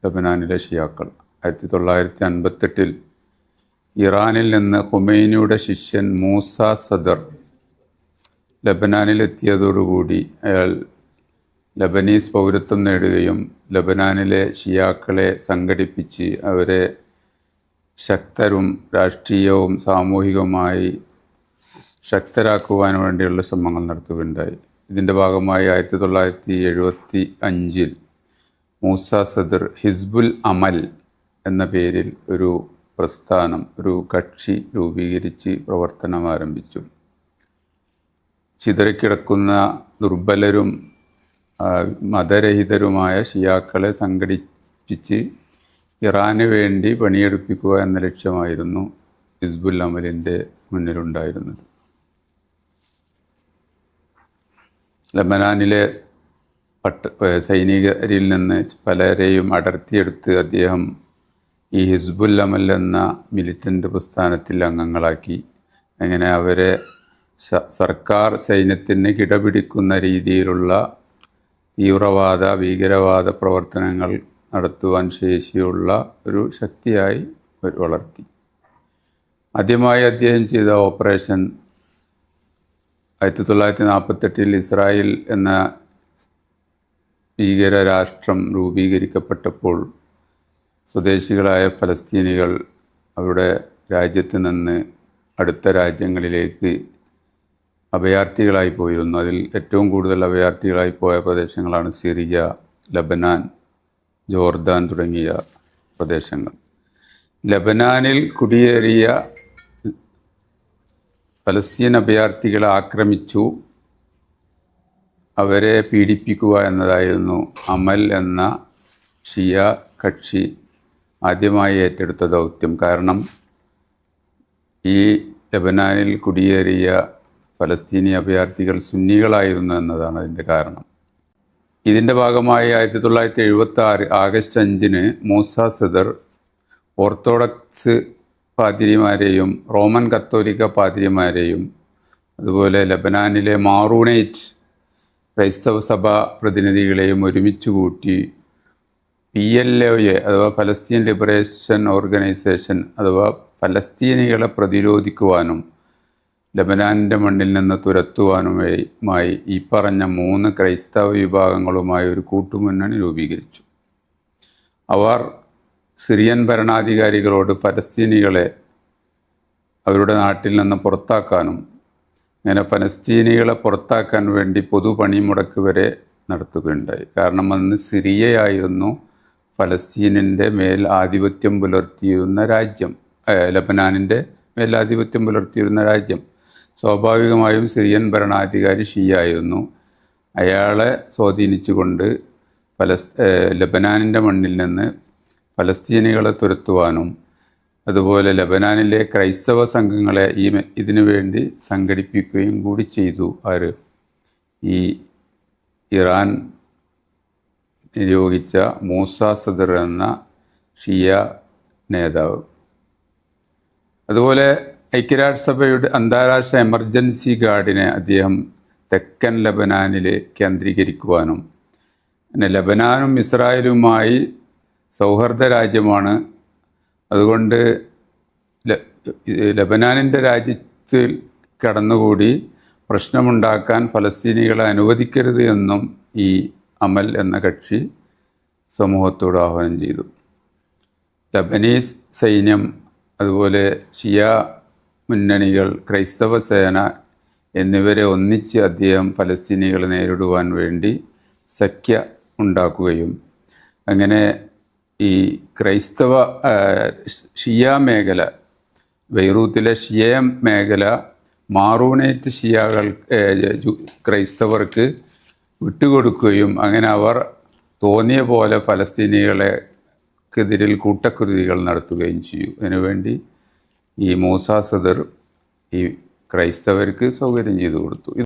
ലബനാനിലെ ഷിയാക്കൾ. 1958 ഇറാനിൽ നിന്ന് ഖുമൈനിയുടെ ശിഷ്യൻ മൂസ സദർ ലബനാനിലെത്തിയതോടുകൂടി അയാൾ ലബനീസ് പൗരത്വം നേടുകയും ലബനാനിലെ ഷിയാക്കളെ സംഘടിപ്പിച്ച് അവരെ ശക്തരും രാഷ്ട്രീയവും സാമൂഹികവുമായി ശക്തരാക്കുവാൻ വേണ്ടിയുള്ള ശ്രമങ്ങൾ നടത്തുകയുണ്ടായി. ഇതിൻ്റെ ഭാഗമായി 1975 മൂസ സദർ ഹിസ്ബുൽ അമൽ എന്ന പേരിൽ ഒരു പ്രസ്ഥാനം, ഒരു കക്ഷി രൂപീകരിച്ച് പ്രവർത്തനം ആരംഭിച്ചു. ചിതറിക്കിടക്കുന്ന ദുർബലരും മതരഹിതരുമായ ഷിയാക്കളെ സംഘടിപ്പിച്ച് ഇറാന് വേണ്ടി പണിയെടുപ്പിക്കുക എന്ന ലക്ഷ്യമായിരുന്നു ഹിസ്ബുൽ അമലിൻ്റെ മുന്നിലുണ്ടായിരുന്നത്. ലബനാനിലെ സൈനികരിൽ നിന്ന് പലരെയും അടർത്തിയെടുത്ത് അദ്ദേഹം ഈ ഹിസ്ബുൽ അമൽ എന്ന മിലിറ്റൻ്റ് പ്രസ്ഥാനത്തിൽ അംഗങ്ങളാക്കി. അങ്ങനെ അവരെ സർക്കാർ സൈന്യത്തിന് കിടപിടിക്കുന്ന രീതിയിലുള്ള തീവ്രവാദ ഭീകരവാദ പ്രവർത്തനങ്ങൾ നടത്തുവാൻ ശേഷിയുള്ള ഒരു ശക്തിയായി വളർത്തി. ആദ്യമായി അദ്ദേഹം ചെയ്ത ഓപ്പറേഷൻ 1948 ഇസ്രായേൽ എന്ന ഭീകര രാഷ്ട്രം രൂപീകരിക്കപ്പെട്ടപ്പോൾ സ്വദേശികളായ ഫലസ്തീനികൾ അവരുടെ രാജ്യത്ത് നിന്ന് അടുത്ത രാജ്യങ്ങളിലേക്ക് അഭയാർത്ഥികളായി പോയിരുന്നു. അതിൽ ഏറ്റവും കൂടുതൽ അഭയാർത്ഥികളായി പോയ പ്രദേശങ്ങളാണ് സിറിയ, ലബനാൻ, ജോർദാൻ തുടങ്ങിയ പ്രദേശങ്ങൾ. ലബനാനിൽ കുടിയേറിയ ഫലസ്തീൻ അഭയാർത്ഥികളെ ആക്രമിച്ചു അവരെ പീഡിപ്പിക്കുക എന്നതായിരുന്നു അമൽ എന്ന ഷിയ കക്ഷി ആദ്യമായി ഏറ്റെടുത്ത ദൗത്യം. കാരണം ഈ ലബനാനിൽ കുടിയേറിയ ഫലസ്തീനി അഭയാർത്ഥികൾ സുന്നികളായിരുന്നു എന്നതാണ് അതിൻ്റെ കാരണം. ഇതിൻ്റെ ഭാഗമായി 1976 ആഗസ്റ്റ് 5 മൂസ സദർ ഓർത്തഡോക്സ് പാതിരിമാരെയും റോമൻ കത്തോലിക്ക പാതിരിമാരെയും അതുപോലെ ലബനാനിലെ മാറൂണേറ്റ് ക്രൈസ്തവ സഭാ പ്രതിനിധികളെയും ഒരുമിച്ച് കൂട്ടി PLOയെ അഥവാ ഫലസ്തീൻ ലിബറേഷൻ ഓർഗനൈസേഷൻ അഥവാ ഫലസ്തീനികളെ പ്രതിരോധിക്കുവാനും ലബനാനിൻ്റെ മണ്ണിൽ നിന്ന് തുരത്തുവാനുമായി ഈ പറഞ്ഞ 3 ക്രൈസ്തവ വിഭാഗങ്ങളുമായി ഒരു കൂട്ടുമുന്നണി രൂപീകരിച്ചു. അവർ സിറിയൻ ഭരണാധികാരികളോട് ഫലസ്തീനികളെ അവരുടെ നാട്ടിൽ നിന്ന് പുറത്താക്കാനും അങ്ങനെ ഫലസ്തീനികളെ പുറത്താക്കാൻ വേണ്ടി പൊതു പണിമുടക്ക് വരെ നടത്തുകയുണ്ടായി. കാരണം അന്ന് സിറിയയായിരുന്നു ഫലസ്തീനിൻ്റെ മേൽ ആധിപത്യം പുലർത്തിയിരുന്ന രാജ്യം, ലബനാനിൻ്റെ മേലാധിപത്യം പുലർത്തിയിരുന്ന രാജ്യം. സ്വാഭാവികമായും സിറിയൻ ഭരണാധികാരി ഷിയായിരുന്നു. അയാളെ സ്വാധീനിച്ചുകൊണ്ട് ലബനാനിൻ്റെ മണ്ണിൽ നിന്ന് ഫലസ്തീനികളെ തുരത്തുവാനും അതുപോലെ ലബനാനിലെ ക്രൈസ്തവ സംഘങ്ങളെ ഇതിനു വേണ്ടി സംഘടിപ്പിക്കുകയും കൂടി ചെയ്തു. ഈ ഇറാൻ നിയോഗിച്ച മൂസ സദർ എന്ന ഷിയ നേതാവ്. അതുപോലെ ഐക്യരാഷ്ട്രസഭയുടെ അന്താരാഷ്ട്ര എമർജൻസി ഗാർഡിനെ അദ്ദേഹം തെക്കൻ ലബനാനിൽ കേന്ദ്രീകരിക്കുവാനും പിന്നെ ലബനാനും ഇസ്രായേലുമായി സൗഹൃദ രാജ്യമാണ്, അതുകൊണ്ട് ലബനാനിൻ്റെ രാജ്യത്തിൽ കടന്നുകൂടി പ്രശ്നമുണ്ടാക്കാൻ ഫലസ്തീനികളെ അനുവദിക്കരുത് എന്നും ഈ അമൽ എന്ന കക്ഷി സമൂഹത്തോട് ആഹ്വാനം ചെയ്തു. ലബനീസ് സൈന്യം അതുപോലെ ഷിയ മുന്നണികൾ, ക്രൈസ്തവ സേന എന്നിവരെ ഒന്നിച്ച് അദ്ദേഹം ഫലസ്തീനികളെ നേരിടുവാൻ വേണ്ടി സഖ്യ ഉണ്ടാക്കുകയും അങ്ങനെ ഈ ക്രൈസ്തവ ഷിയ മേഖല, ബെയ്റൂത്തിലെ ഷിയ മേഖല മാറൂണേറ്റ് ഷിയകൾ ക്രൈസ്തവർക്ക് വിട്ടുകൊടുക്കുകയും അങ്ങനെ അവർ തോന്നിയ പോലെ ഫലസ്തീനികളെക്കെതിരിൽ കൂട്ടക്കുരുതികൾ നടത്തുകയും ചെയ്യും. അതിനുവേണ്ടി ഈ മൂസ സദർ ഈ ക്രൈസ്തവർക്ക് സൗകര്യം ചെയ്തു കൊടുത്തു.